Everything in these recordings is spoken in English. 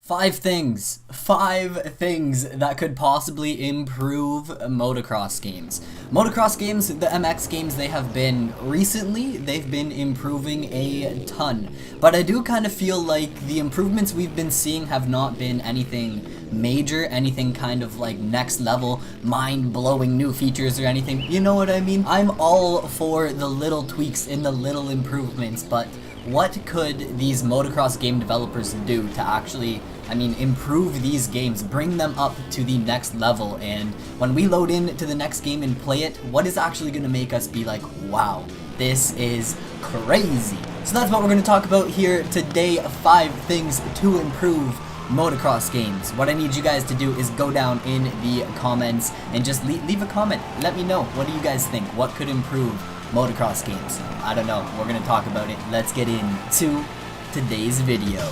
Five things that could possibly improve motocross games. Motocross games, the MX games, they've been improving a ton. But I do kind of feel like the improvements we've been seeing have not been anything major, anything kind of like next level, mind-blowing new features or anything. You know what I mean? I'm all for the little tweaks and the little improvements, but what could these motocross game developers do to actually, improve these games, bring them up to the next level, and when we load into the next game and play it, what is actually going to make us be like, wow, this is crazy? So that's what we're going to talk about here today, 5 things to improve motocross games. What I need you guys to do is go down in the comments and just leave a comment. Let me know, what do you guys think? What could improve motocross games? I don't know. We're gonna talk about it. Let's get into today's video.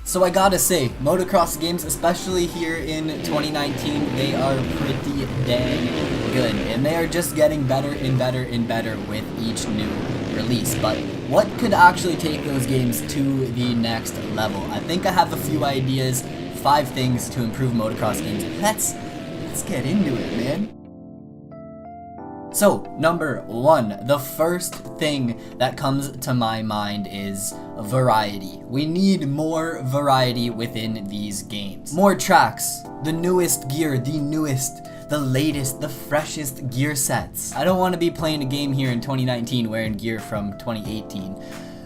So I gotta say, motocross games, especially here in 2019, they are pretty dang good, and they are just getting better and better and better with each new release. But what could actually take those games to the next level? I think I have a few ideas, 5 things to improve motocross games. Let's get into it, man. So, number 1, the first thing that comes to my mind is variety. We need more variety within these games. More tracks, the newest gear, the latest, the freshest gear sets. I don't want to be playing a game here in 2019 wearing gear from 2018.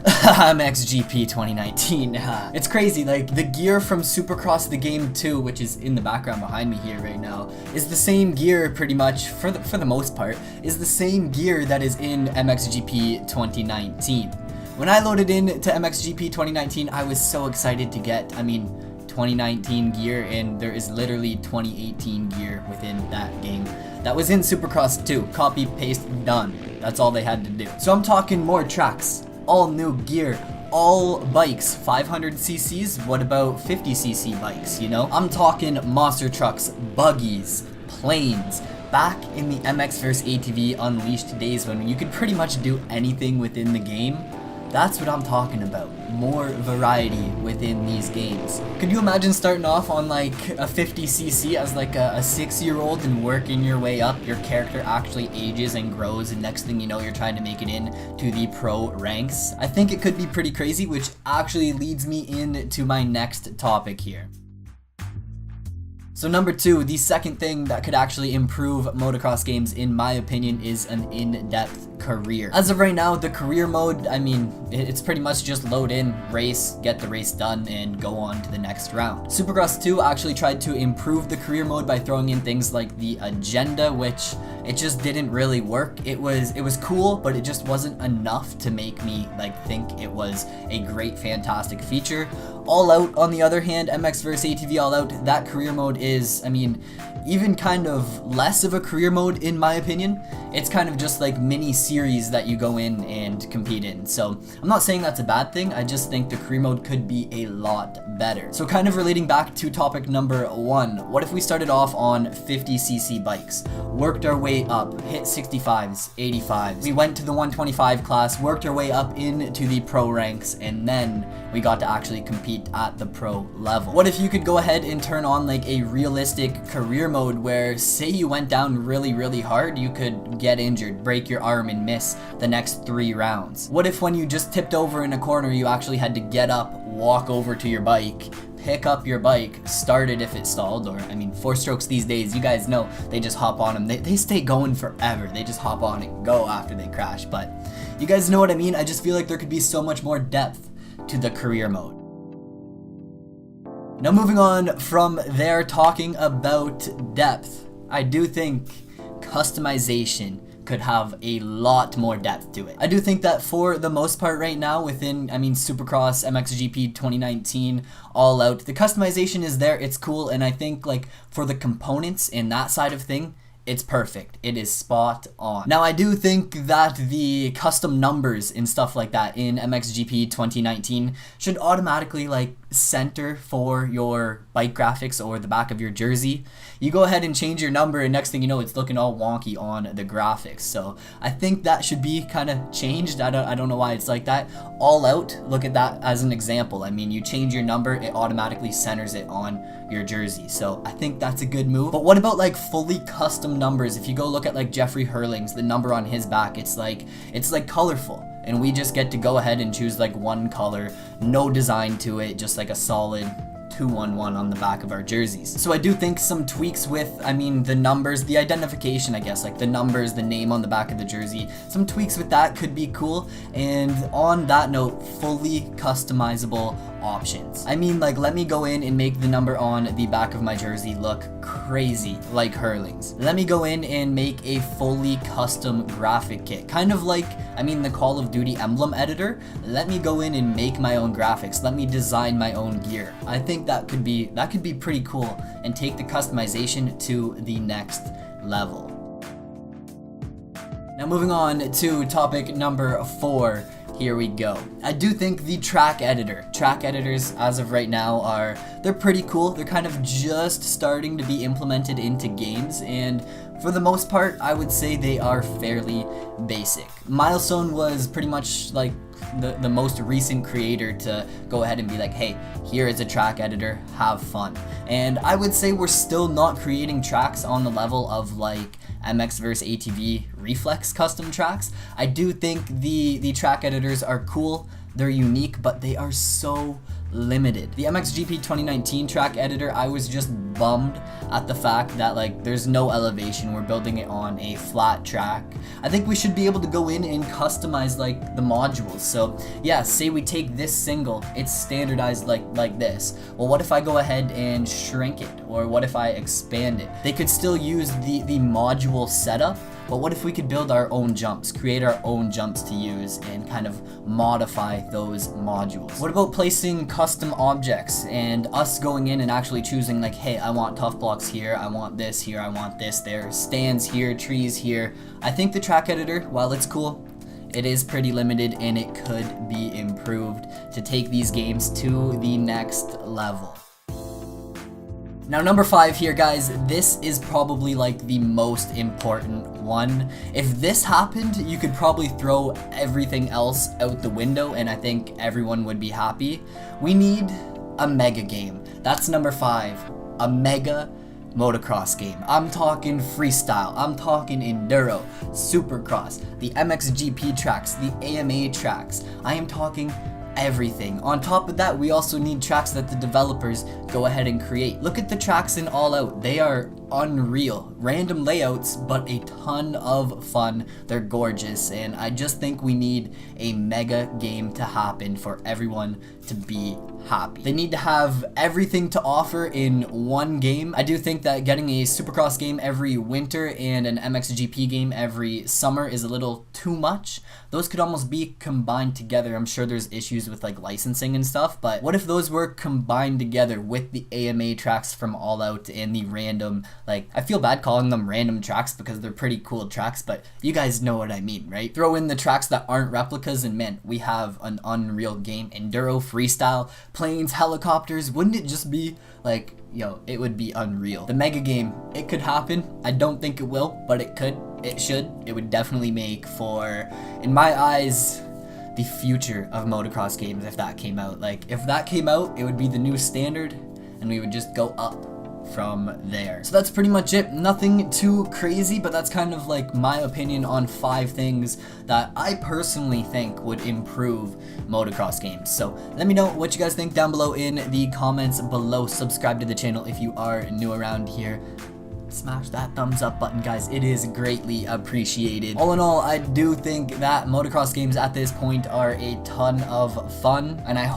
MXGP 2019. It's crazy, like the gear from Supercross the Game 2, which is in the background behind me here right now, is the same gear pretty much, for the most part, is the same gear that is in MXGP 2019. When I loaded into MXGP 2019, I was so excited to get, 2019 gear, and there is literally 2018 gear within that game. That was in Supercross 2. Copy, paste, done. That's all they had to do. So I'm talking more tracks, all new gear, all bikes, 500 cc's, what about 50 cc bikes, you know? I'm talking monster trucks, buggies, planes. Back in the MX vs ATV Unleashed days when you could pretty much do anything within the game, that's what I'm talking about. More variety within these games. Could you imagine starting off on like a 50cc as like a 6-year-old and working your way up? Your character actually ages and grows, and next thing you know, you're trying to make it in to the pro ranks. I think it could be pretty crazy, which actually leads me into my next topic here. So number 2, the second thing that could actually improve motocross games, in my opinion, is an in-depth career. As of right now, the career mode, it's pretty much just load in, race, get the race done, and go on to the next round. Supercross 2 actually tried to improve the career mode by throwing in things like the agenda, which it just didn't really work. It was cool, but it just wasn't enough to make me think it was a great, fantastic feature. All Out, on the other hand, MX vs ATV All Out, that career mode is, even kind of less of a career mode in my opinion. It's kind of just like mini series that you go in and compete in. So I'm not saying that's a bad thing, I just think the career mode could be a lot better. So kind of relating back to topic number 1, what if we started off on 50cc bikes, worked our way up, hit 65s, 85s, we went to the 125 class, worked our way up into the pro ranks, and then we got to actually compete at the pro level. What if you could go ahead and turn on like a realistic career mode where, say you went down really hard, you could get injured, break your arm, and miss the next 3 rounds? What if when you just tipped over in a corner, you actually had to get up, walk over to your bike, pick up your bike, start it if it stalled, or 4-strokes these days, you guys know, they just hop on them. They stay going forever. They just hop on and go after they crash. But you guys know what I mean? I just feel like there could be so much more depth to the career mode. Now moving on from there, talking about depth, I do think customization could have a lot more depth to it. I do think that for the most part right now within, Supercross, MXGP 2019, All Out, the customization is there, it's cool, and I think like for the components and that side of thing, it's perfect. It is spot on. Now I do think that the custom numbers and stuff like that in MXGP 2019 should automatically center for your bike graphics or the back of your jersey, you go ahead and change your number, and next thing you know, it's looking all wonky on the graphics. So I think that should be kind of changed. I don't know why it's like that. All Out, look at that as an example. I mean, you change your number, it automatically centers it on your jersey. So I think that's a good move. But what about like fully custom numbers? If you go look at like Jeffrey Hurling's, the number on his back, it's like colorful, and we just get to go ahead and choose like one color, no design to it, just like a solid 211 on the back of our jerseys. So I do think some tweaks with, I mean, the numbers, the identification, I guess, like the numbers, the name on the back of the jersey, some tweaks with that could be cool. And on that note, fully customizable options. I mean, like, let me go in and make the number on the back of my jersey look crazy like Hurling's. Let me go in and make a fully custom graphic kit, kind of like, I mean, the Call of Duty emblem editor. Let me go in and make my own graphics. Let me design my own gear. I think that could be pretty cool and take the customization to the next level. Now moving on to topic number 4. Here we go. I do think the track editors as of right now they're pretty cool. They're kind of just starting to be implemented into games, and for the most part, I would say they are fairly basic. Milestone was pretty much like the most recent creator to go ahead and be like, hey, here is a track editor, have fun. And I would say we're still not creating tracks on the level of like MX vs ATV Reflex custom tracks. I do think the track editors are cool, they're unique, but they are so limited. The MXGP 2019 track editor, I was just bummed at the fact that like there's no elevation, we're building it on a flat track. I think we should be able to go in and customize like the modules. So yeah, say we take this single, it's standardized like this. Well, what if I go ahead and shrink it, or what if I expand it? They could still use the module setup, but what if we could build our own jumps, create our own jumps to use, and kind of modify those modules? What about placing custom objects and us going in and actually choosing like, hey, I want tough blocks here, I want this here, I want this there, stands here, trees here. I think the track editor, while it's cool, it is pretty limited, and it could be improved to take these games to the next level. Now number 5 here, guys, this is probably like the most important one. If this happened, you could probably throw everything else out the window and I think everyone would be happy. We need a mega game. That's number 5, a mega motocross game. I'm talking freestyle, I'm talking enduro, supercross, the MXGP tracks, the AMA tracks. I am talking everything. On top of that, we also need tracks that the developers go ahead and create. Look at the tracks in All Out. They are unreal. Random layouts, but a ton of fun. They're gorgeous, and I just think we need a mega game to happen for everyone to be happy. They need to have everything to offer in one game. I do think that getting a Supercross game every winter and an MXGP game every summer is a little too much. Those could almost be combined together. I'm sure there's issues with like licensing and stuff, but what if those were combined together with the AMA tracks from All Out and the random, like, I feel bad calling them random tracks because they're pretty cool tracks, but you guys know what I mean, right? Throw in the tracks that aren't replicas and man, we have an unreal game. Enduro, freestyle, planes, helicopters. Wouldn't it just be like, yo, it would be unreal. The mega game, it could happen. I don't think it will, but it could, it should. It would definitely make for, in my eyes, the future of motocross games if that came out. Like, if that came out, it would be the new standard and we would just go up from there. So that's pretty much it. Nothing too crazy, but that's kind of like my opinion on 5 things that I personally think would improve motocross games. So let me know what you guys think down below in the comments below. Subscribe to the channel if you are new around here. Smash that thumbs up button, guys. It is greatly appreciated. All in all, I do think that motocross games at this point are a ton of fun, and I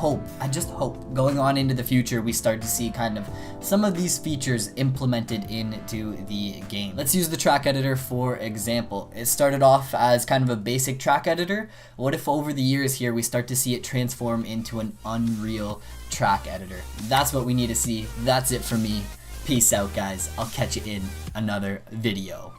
just hope going on into the future we start to see kind of some of these features implemented into the game. Let's use the track editor for example. It started off as kind of a basic track editor. What if over the years here we start to see it transform into an unreal track editor? That's what we need to see. That's it for me. Peace out, guys. I'll catch you in another video.